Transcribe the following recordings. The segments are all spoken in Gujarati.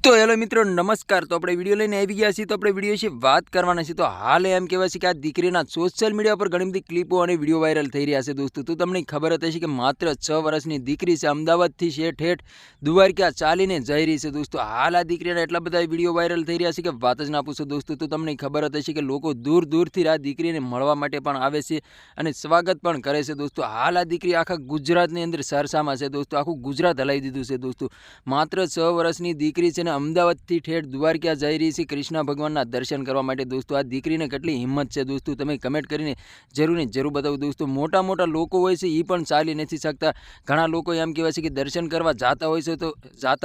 तो हेलो मित्रों नमस्कार। तो अपने विडियो लईने આવી ગયા છીએ। तो આપણે વિડિયો વિશે વાત કરવાના છે। તો હાલ એમ કહેવાય છે કે આ દીકરીના સોશિયલ મીડિયા પર ઘણી બધી ક્લિપો અને વિડિયો વાયરલ થઈ રહ્યા છે દોસ્તો। તો તમને ખબર જ હશે કે માત્ર 6 વર્ષની દીકરી છે, અમદાવાદથી શેઠ દ્વારકા ચાલીને જઈ રહી છે દોસ્તો। હાલ આ દીકરીના એટલા બધા વિડિયો વાયરલ થઈ રહ્યા છે કે વાત જ ના પૂછો દોસ્તો। તો તમને ખબર જ હશે કે લોકો દૂર દૂરથી આ દીકરીને મળવા માટે પણ આવે છે અને સ્વાગત પણ કરે છે દોસ્તો। હાલ આ દીકરી આખા ગુજરાતની અંદર સરસામાં છે દોસ્તો। આખું ગુજરાત હલાવી દીધું છે દોસ્તો। માત્ર 6 વર્ષની દીકરી છે ને અમદાવાદથી ઠેઠ દ્વારકા જઈ રહી છે કૃષ્ણ ભગવાનના દર્શન કરવા માટે દોસ્તો। આ દીકરીને કેટલી હિંમત છે દોસ્તો, તમે કમેન્ટ કરીને જરૂર બતાવો દોસ્તો। મોટા મોટા લોકો હોય છે એ પણ ચાલી નથી શકતા। ઘણા લોકો એમ કહેવાય છે કે દર્શન કરવા જાતા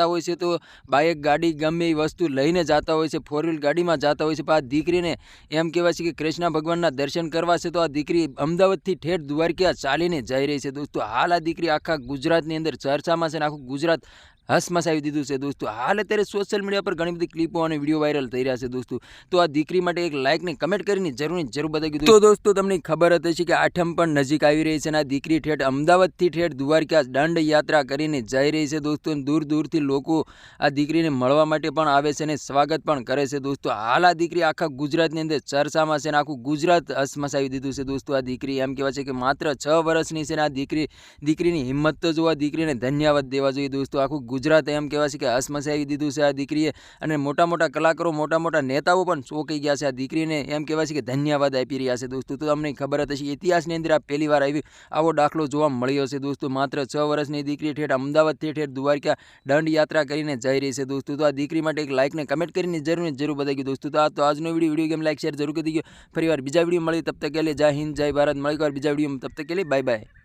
હોય છે તો બાઇક ગાડી ગમે એ વસ્તુ લઈને જાતા હોય છે, 4 વ્હીલ ગાડીમાં જાતા હોય છે। પણ આ દીકરીને એમ કહેવાય છે કે કૃષ્ણ ભગવાનના દર્શન કરવા છે તો આ દીકરી અમદાવાદથી ઠેઠ દ્વારકા ચાલીને જઈ રહી છે દોસ્તો। હાલ આ દીકરી આખા ગુજરાતની અંદર ચર્ચામાં છે ને આખું ગુજરાત હસમસાવી દીધું છે દોસ્તો। હાલ અત્યારે સોશિયલ મીડિયા પર ઘણી બધી ક્લિપો અને વિડીયો વાયરલ થઈ રહ્યા છે દોસ્તો। તો આ દીકરી માટે એક લાઇક ને કમેન્ટ કરીને જરૂર બતાવી દો। તો દોસ્તો તમને ખબર જ હશે કે આઠમ પણ નજીક આવી રહી છે અને આ દીકરી ઠેઠ અમદાવાદથી ઠેઠ દ્વારકા દંડ યાત્રા કરીને જઈ રહી છે દોસ્તો। દૂર દૂરથી લોકો આ દીકરીને મળવા માટે પણ આવે છે અને સ્વાગત પણ કરે છે દોસ્તો। હાલ આ દીકરી આખા ગુજરાતની અંદર ચર્ચામાં છે અને આખું ગુજરાત હસમસાવી દીધું છે દોસ્તો। આ દીકરી એમ કહેવાય છે કે માત્ર 6 વર્ષની છે ને આ દીકરીની હિંમત તો જોવા, દીકરીને ધન્યવાદ દેવા જોઈએ દોસ્તો। આખું ગુજરાત એમ કહેવાય છે કે હસમસાવી દીધું છે આ દીકરીએ અને મોટા મોટા કલાકારો, મોટા મોટા નેતાઓ પણ ચોંકી ગયા છે આ દીકરીને એમ કહેવાય છે કે ધન્યવાદ આપી રહ્યા છે દોસ્તો। તો તમને ખબર જ હશે ઇતિહાસની અંદર આ પહેલી વાર આવો દાખલો જોવા મળ્યો છે દોસ્તો। માત્ર 6 વર્ષની દીકરી ઠેઠ અમદાવાદથી ઠેઠ દ્વારકા દંડ યાત્રા કરીને જઈ રહી છે દોસ્તો। તો આ દીકરી માટે એક લાઇક ને કમેન્ટ કરીને જરૂર બતાવી દોસ્તો। તો આજનો વિડીયો ગેમ લાઈક શેર જરૂર કરી દીજો। ફરીવાર બીજા વિડીયો મળી, તબ તક કે लिए जय हिंद जय भारत। मળી બીજા વિડીયોમાં, તબ તક કે लिए बाय बाय।